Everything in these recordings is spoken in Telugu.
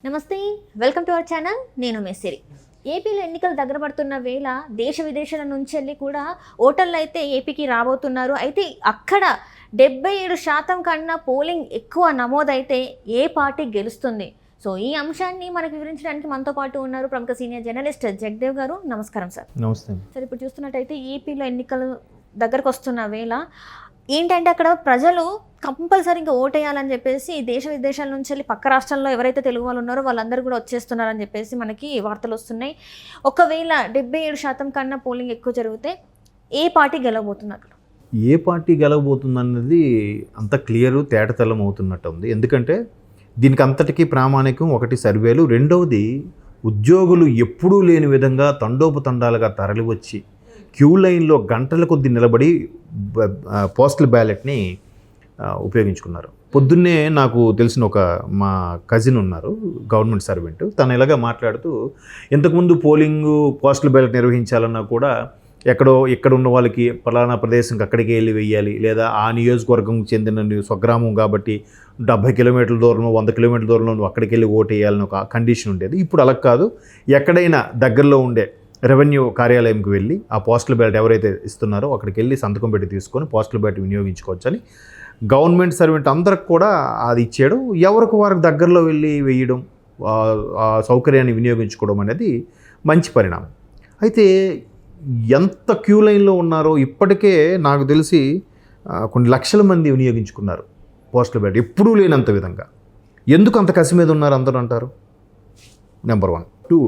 నమస్తే, వెల్కమ్ టు అవర్ ఛానల్. నేను మెస్సిరి. ఏపీలో ఎన్నికలు దగ్గర పడుతున్న వేళ దేశ విదేశాల నుంచి వెళ్ళి కూడా ఓటర్లు అయితే ఏపీకి రాబోతున్నారు. అయితే అక్కడ 77% కన్నా పోలింగ్ ఎక్కువ నమోదైతే ఏ పార్టీ గెలుస్తుంది? సో ఈ అంశాన్ని మనకు వివరించడానికి మనతో పాటు ఉన్నారు ప్రముఖ సీనియర్ జర్నలిస్ట్ జగదేవ్ గారు. నమస్కారం సార్. నమస్తే సార్, ఇప్పుడు చూస్తున్నట్టయితే ఏపీలో ఎన్నికలు దగ్గరకు వస్తున్న వేళ ఏంటంటే అక్కడ ప్రజలు కంపల్సరీగా ఓటేయాలని చెప్పేసి దేశ విదేశాల నుంచి వెళ్ళి పక్క రాష్ట్రాల్లో ఎవరైతే తెలుగు వాళ్ళు ఉన్నారో వాళ్ళందరూ కూడా వచ్చేస్తున్నారని చెప్పేసి మనకి వార్తలు వస్తున్నాయి. ఒకవేళ 77% కన్నా పోలింగ్ ఎక్కువ జరిగితే ఏ పార్టీ గెలవబోతుంది అక్కడ? ఏ పార్టీ గెలవబోతుంది అన్నది అంత క్లియర్ తేటతెల్లం అవుతున్నట్టు ఉంది. ఎందుకంటే దీనికి అంతటికీ ప్రామాణికం ఒకటి సర్వేలు, రెండవది ఉద్యోగులు ఎప్పుడూ లేని విధంగా తండోపతండాలుగా తరలివచ్చి క్యూ లైన్లో గంటల కొద్ది నిలబడి పోస్టల్ బ్యాలెట్ని ఉపయోగించుకున్నారు. పొద్దున్నే నాకు తెలిసిన మా కజిన్ ఉన్నారు, గవర్నమెంట్ సర్వెంట్. తను ఇలాగా మాట్లాడుతూ ఇంతకుముందు పోలింగ్ పోస్టల్ బ్యాలెట్ నిర్వహించాలన్నా కూడా ఇక్కడ ఉన్న వాళ్ళకి పలానా ప్రదేశంకి అక్కడికి వెళ్ళి వెయ్యాలి, లేదా ఆ నియోజకవర్గం చెందిన స్వగ్రామం కాబట్టి 70 కిలోమీటర్ల దూరంలో 100 కిలోమీటర్ల దూరంలో నువ్వు అక్కడికి వెళ్ళి ఓటు వేయాలని ఒక కండిషన్ ఉండేది. ఇప్పుడు అలా కాదు, ఎక్కడైనా దగ్గరలో ఉండే రెవెన్యూ కార్యాలయంకి వెళ్ళి ఆ పోస్టల్ బ్యాలెట్ ఎవరైతే ఇస్తున్నారో అక్కడికి వెళ్ళి సంతకం పెట్టి తీసుకొని పోస్టల్ బ్యాలెట్ వినియోగించుకోవచ్చని గవర్నమెంట్ సర్వెంట్ అందరికి కూడా అది ఇచ్చేయడం, ఎవరికి వారికి దగ్గరలో వెళ్ళి వేయడం, ఆ సౌకర్యాన్ని వినియోగించుకోవడం అనేది మంచి పరిణామం. అయితే ఎంత క్యూ లైన్లో ఉన్నారో ఇప్పటికే నాకు తెలిసి కొన్ని లక్షల మంది వినియోగించుకున్నారు పోస్టల్ బ్యాలెట్, ఎప్పుడూ లేనంత విధంగా. ఎందుకు అంత కసి మీద ఉన్నారు అందరూ అంటారు? నెంబర్ 1. 2,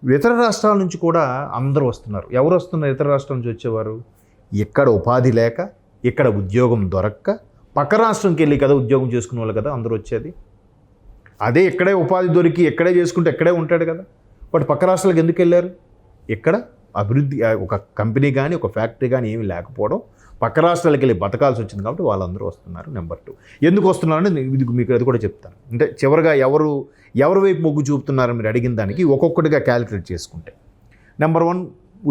ఇతర రాష్ట్రాల నుంచి కూడా అందరూ వస్తున్నారు. ఎవరు వస్తున్నారు ఇతర రాష్ట్రాల నుంచి వచ్చేవారు? ఇక్కడ ఉపాధి లేక, ఇక్కడ ఉద్యోగం దొరక్క, పక్క రాష్ట్రంకి వెళ్ళి కదా ఉద్యోగం చేసుకునే వాళ్ళు కదా అందరూ వచ్చేది. అదే ఇక్కడే ఉపాధి దొరికి ఇక్కడే చేసుకుంటే ఇక్కడే ఉంటాడు కదా. బట్ పక్క రాష్ట్రాలకు ఎందుకు వెళ్ళారు? ఇక్కడ అభివృద్ధి, ఒక కంపెనీ కానీ ఒక ఫ్యాక్టరీ కానీ ఏమీ లేకపోవడం, పక్క రాష్ట్రాలకు వెళ్ళి బతకాల్సి వచ్చింది కాబట్టి వాళ్ళందరూ వస్తున్నారు. నెంబర్ 2, ఎందుకు వస్తున్నారని మీకు అది కూడా చెప్తాను. అంటే చివరిగా ఎవరి వైపు మొగ్గు చూపుతున్నారని మీరు అడిగిన దానికి ఒక్కొక్కటిగా క్యాలిక్యులేట్ చేసుకుంటే, నెంబర్ 1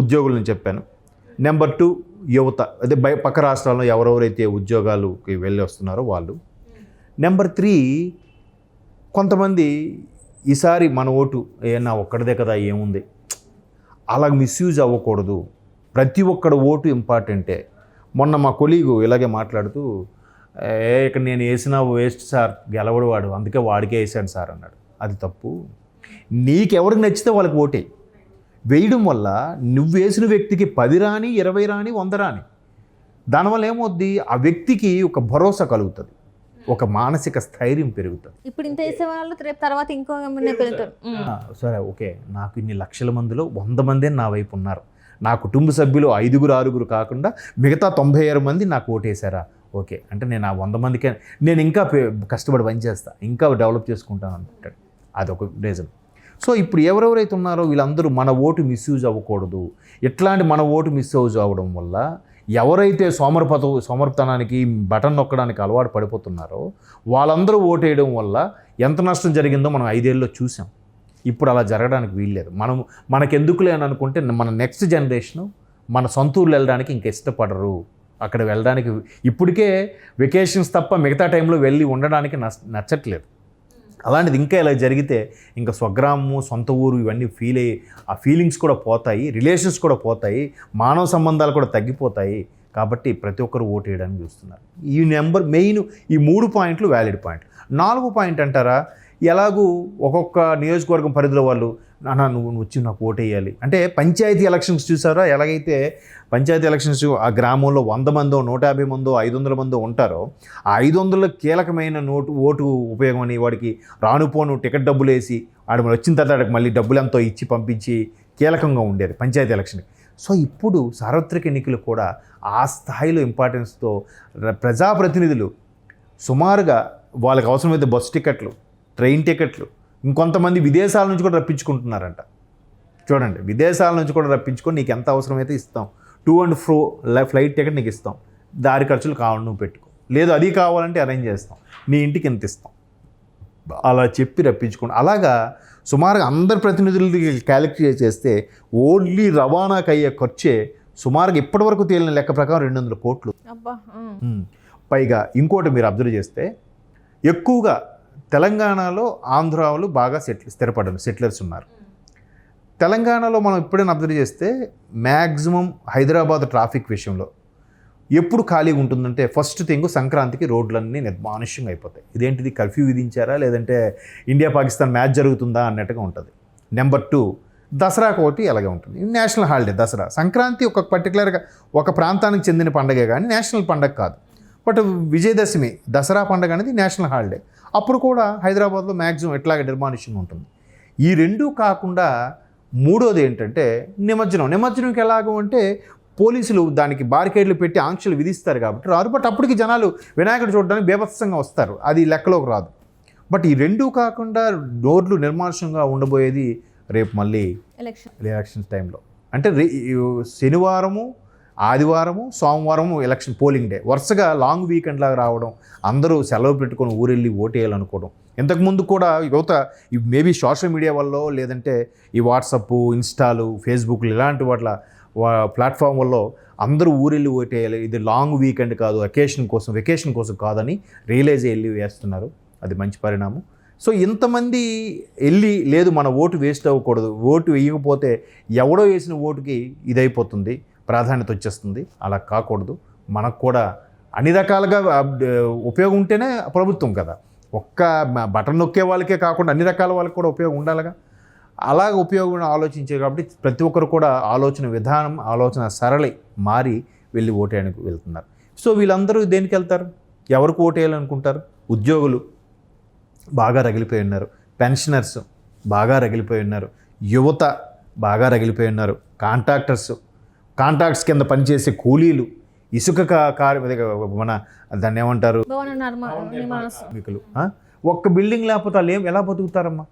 ఉద్యోగులను చెప్పాను. నెంబర్ 2 యువత, అదే పక్క రాష్ట్రాల్లో ఎవరెవరైతే ఉద్యోగాలకి వెళ్ళి వస్తున్నారో వాళ్ళు. నెంబర్ 3 కొంతమంది ఈసారి మన ఓటు నా ఒక్కడిదే కదా ఏముంది, అలా మిస్యూజ్ అవ్వకూడదు, ప్రతి ఒక్కడు ఓటు ఇంపార్టెంటే. మొన్న మా కొలీగు ఇలాగే మాట్లాడుతూ, ఇక్కడ నేను వేసినా వేస్ట్ సార్, గెలవడు వాడు, అందుకే వాడికే వేసాడు సార్ అన్నాడు. అది తప్పు. నీకెవరికి నచ్చితే వాళ్ళకి ఓటే వేయడం వల్ల నువ్వు వేసిన వ్యక్తికి 10 రాని 20 రాని 100 రాని, దానివల్ల ఏమవుద్ది, ఆ వ్యక్తికి ఒక భరోసా కలుగుతుంది, ఒక మానసిక స్థైర్యం పెరుగుతుంది. ఇప్పుడు ఇంత వేసే వాళ్ళు రేపు తర్వాత ఇంకో పెరుగుతారు. సరే ఓకే, నాకు ఇన్ని లక్షల మందిలో 100 మందే నా వైపు ఉన్నారు, నా కుటుంబ సభ్యులు 5-6 కాకుండా మిగతా 96 మంది నాకు ఓటేశారా? ఓకే, అంటే నేను ఆ 100 మందికే నేను ఇంకా కష్టపడి పనిచేస్తా, ఇంకా డెవలప్ చేసుకుంటాను అనుకుంటాడు. అదొక రీజన్. సో ఇప్పుడు ఎవరెవరైతే ఉన్నారో వీళ్ళందరూ మన ఓటు మిస్యూజ్ అవ్వకూడదు. ఇట్లాంటి మన ఓటు మిస్యూజ్ అవ్వడం వల్ల ఎవరైతే సోమర్పతనానికి బటన్ నొక్కడానికి అలవాటు పడిపోతున్నారో వాళ్ళందరూ ఓటేయడం వల్ల ఎంత నష్టం జరిగిందో మనం 5 ఏళ్ళలో చూసాం. ఇప్పుడు అలా జరగడానికి వీల్లేదు. మనకెందుకులే అని అనుకుంటే మన నెక్స్ట్ జనరేషను మన సొంత ఊర్లు వెళ్ళడానికి ఇంక ఇష్టపడరు. అక్కడ వెళ్ళడానికి ఇప్పటికే వెకేషన్స్ తప్ప మిగతా టైంలో వెళ్ళి ఉండడానికి నచ్చట్లేదు. అలాంటిది ఇంకా ఇలా జరిగితే ఇంకా స్వగ్రామము, సొంత ఊరు ఇవన్నీ ఫీల్ అయ్యి ఆ ఫీలింగ్స్ కూడా పోతాయి, రిలేషన్స్ కూడా పోతాయి, మానవ సంబంధాలు కూడా తగ్గిపోతాయి. కాబట్టి ప్రతి ఒక్కరు ఓటు వేయడానికి చూస్తున్నారు. మెయిన్ ఈ 3 పాయింట్లు వ్యాలిడ్ పాయింట్. 4వ పాయింట్ అంటారా, ఎలాగూ ఒక్కొక్క నియోజకవర్గం పరిధిలో వాళ్ళు నువ్వు వచ్చి నాకు ఓటు వేయాలి అంటే, పంచాయతీ ఎలక్షన్స్ చూసారా, ఎలాగైతే పంచాయతీ ఎలక్షన్స్ ఆ గ్రామంలో 100 మందో 150 మందో 500 మందో ఉంటారో, ఆ 500 కీలకమైన ఓటు ఉపయోగం అని వాడికి రానుపోను టికెట్ డబ్బులు వేసి వాడు వచ్చిన తర్వాత మళ్ళీ డబ్బులు ఎంతో ఇచ్చి పంపించి కీలకంగా ఉండేది పంచాయతీ ఎలక్షన్కి. సో ఇప్పుడు సార్వత్రిక ఎన్నికలు కూడా ఆ స్థాయిలో ఇంపార్టెన్స్తో ప్రజాప్రతినిధులు సుమారుగా వాళ్ళకి అవసరమైతే బస్సు టికెట్లు, ట్రైన్ టికెట్లు, ఇంకొంతమంది విదేశాల నుంచి కూడా రప్పించుకుంటున్నారంట. చూడండి, విదేశాల నుంచి కూడా రప్పించుకొని నీకు ఎంత అవసరమైతే ఇస్తాం, 2 and 4 ఫ్లైట్ టికెట్ నీకు ఇస్తాం, దారి ఖర్చులు కావాలి నువ్వు పెట్టుకో, లేదు అది కావాలంటే అరేంజ్ చేస్తాం, నీ ఇంటికి ఎంత ఇస్తాం, అలా చెప్పి రప్పించుకోండి. అలాగా సుమారుగా అందరి ప్రతినిధులకి క్యాలిక్యులేట్ చేస్తే ఓన్లీ రవాణాకు అయ్యే ఖర్చే సుమారుగా ఇప్పటివరకు తేలిన లెక్క ప్రకారం 200 కోట్లు. పైగా ఇంకోటి మీరు అబ్జర్వ్ చేస్తే ఎక్కువగా తెలంగాణలో ఆంధ్రాలు బాగా స్థిరపడ్డారు, సెటిలర్స్ ఉన్నారు. తెలంగాణలో మనం ఎప్పుడైనా అబ్జర్వ్ చేస్తే మ్యాక్సిమం హైదరాబాద్ ట్రాఫిక్ విషయంలో ఎప్పుడు ఖాళీగా ఉంటుందంటే ఫస్ట్ థింగ్ సంక్రాంతికి రోడ్లన్నీ నిర్మానుష్యంగా అయిపోతాయి. ఇదేంటిది కర్ఫ్యూ విధించారా లేదంటే ఇండియా పాకిస్తాన్ మ్యాచ్ జరుగుతుందా అన్నట్టుగా ఉంటుంది. నెంబర్ 2 దసరాకు ఒకటి అలాగే ఉంటుంది. National holiday Dasara. సంక్రాంతి ఒక పర్టికులర్గా ఒక ప్రాంతానికి చెందిన పండగే కానీ నేషనల్ పండగ కాదు. బట్ విజయదశమి దసరా పండగ అనేది నేషనల్ హాలిడే. అప్పుడు కూడా హైదరాబాద్లో మ్యాక్సిమం ఎట్లాగే నిర్మానుష్యంగా ఉంటుంది. ఈ రెండూ కాకుండా మూడోది ఏంటంటే నిమజ్జనంకి ఎలాగో అంటే పోలీసులు దానికి బారికేడ్లు పెట్టి ఆంక్షలు విధిస్తారు కాబట్టి రాదు. బట్ అప్పటికి జనాలు వినాయకుడు చూడడానికి బీభత్సంగా వస్తారు, అది లెక్కలోకి రాదు. బట్ ఈ రెండూ కాకుండా రోడ్లు నిర్మానుష్యంగా ఉండబోయేది రేపు మళ్ళీ ఎలక్షన్స్ టైంలో. అంటే శనివారము, ఆదివారము, సోమవారము ఎలక్షన్ పోలింగ్ డే, వరుసగా లాంగ్ వీకెండ్ లాగా రావడం, అందరూ సెలవు పెట్టుకొని ఊరెళ్ళి ఓటేయాలనుకోవడం. ఇంతకుముందు కూడా యువత మేబీ సోషల్ మీడియా వల్ల లేదంటే ఈ వాట్సప్, ఇన్స్టాలు, ఫేస్బుక్లు ఇలాంటి వాట్ల ప్లాట్ఫామ్ వల్ల అందరూ ఊరెళ్ళి ఓటేయాలి, ఇది లాంగ్ వీకెండ్ కాదు, వెకేషన్ కోసం కాదని రియలైజ్ వెళ్ళి వేస్తున్నారు. అది మంచి పరిణామం. సో ఇంతమంది వెళ్ళి లేదు మన ఓటు వేస్ట్ అవ్వకూడదు, ఓటు వేయకపోతే ఎవడో వేసిన ఓటుకి ఇదైపోతుంది, ప్రాధాన్యత వచ్చేస్తుంది, అలా కాకూడదు. మనకు కూడా అన్ని రకాలుగా ఉపయోగం ఉంటేనే ప్రభుత్వం కదా. ఒక్క బటన్ నొక్కే వాళ్ళకే కాకుండా అన్ని రకాల వాళ్ళకి కూడా ఉపయోగం ఉండాలిగా. అలాగ ఉపయోగం ఆలోచించే కాబట్టి ప్రతి ఒక్కరు కూడా ఆలోచన విధానం, ఆలోచన సరళి మారి వెళ్ళి ఓటేయడానికి వెళ్తున్నారు. సో వీళ్ళందరూ దేనికి వెళ్తారు, ఎవరికి ఓటేయాలనుకుంటారు? ఉద్యోగులు బాగా రగిలిపోయి ఉన్నారు, పెన్షనర్స్ బాగా రగిలిపోయి ఉన్నారు, యువత బాగా రగిలిపోయి ఉన్నారు, కాంట్రాక్ట్స్ కింద పనిచేసే కూలీలు, ఇసుక మన దాన్ని ఏమంటారు కార్మికులు. ఒక్క బిల్డింగ్ లేకపోతే వాళ్ళు ఎలా బతుకుతారమ్మా?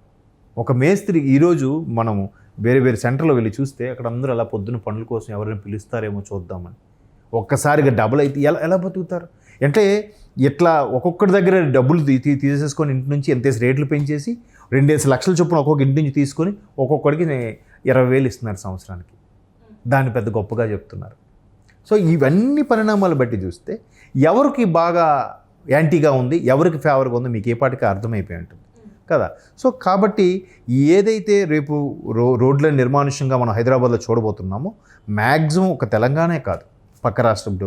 ఒక మేస్త్రి ఈరోజు మనము వేరే వేరే సెంటర్లో వెళ్ళి చూస్తే అక్కడ అందరూ అలా పొద్దున్న పనుల కోసం ఎవరైనా పిలుస్తారేమో చూద్దామని ఒక్కసారిగా డబుల్ అయితే ఎలా బతుకుతారు? అంటే ఇట్లా ఒక్కొక్కటి దగ్గర డబ్బులు తీసేసుకొని ఇంటి నుంచి ఎంతేసి రేట్లు పెంచేసి 2 లక్షల చొప్పున ఒక్కొక్క ఇంటి నుంచి తీసుకొని ఒక్కొక్కడికి 20,000 ఇస్తున్నారు సంవత్సరానికి. దాన్ని పెద్ద గొప్పగా చెప్తున్నారు. సో ఇవన్నీ పరిణామాలు బట్టి చూస్తే ఎవరికి బాగా యాంటీగా ఉంది, ఎవరికి ఫేవర్గా ఉందో మీకు ఏ పాటికి అర్థమైపోయి ఉంటుంది కదా. సో కాబట్టి ఏదైతే రేపు రోడ్ల నిర్మానుష్యంగా మనం హైదరాబాద్లో చూడబోతున్నామో మ్యాక్సిమం ఒక తెలంగాణే కాదు, పక్క రాష్ట్రం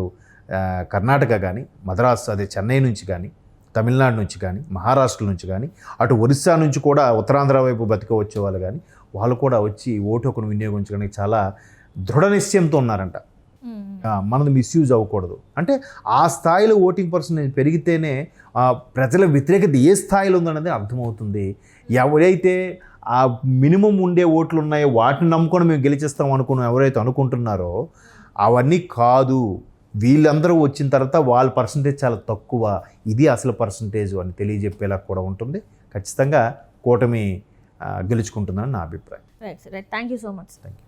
కర్ణాటక కానీ, మద్రాసు అదే చెన్నై నుంచి కానీ, తమిళనాడు నుంచి కానీ, మహారాష్ట్ర నుంచి కానీ, అటు ఒరిస్సా నుంచి కూడా ఉత్తరాంధ్ర వైపు బతిక వచ్చే వాళ్ళు కానీ వాళ్ళు కూడా వచ్చి ఓటు హక్కును వినియోగించడానికి చాలా దృఢ నిశ్చయంతో ఉన్నారంట. మనది మిస్యూజ్ అవ్వకూడదు అంటే ఆ స్థాయిలో ఓటింగ్ పర్సెంటేజ్ పెరిగితేనే ప్రజల వ్యతిరేకత ఏ స్థాయిలో ఉందన్నది అర్థమవుతుంది. ఎవరైతే ఆ మినిమం ఉండే ఓట్లు ఉన్నాయో వాటిని నమ్ముకొని మేము గెలిచేస్తాం ఎవరైతే అనుకుంటున్నారో అవన్నీ కాదు. వీళ్ళందరూ వచ్చిన తర్వాత వాళ్ళ పర్సంటేజ్ చాలా తక్కువ, ఇది అసలు పర్సంటేజ్ అని తెలియజెప్పేలా కూడా ఉంటుంది. ఖచ్చితంగా కూటమి గెలుచుకుంటుందని నా అభిప్రాయం. Right, thank you so much. Thank you.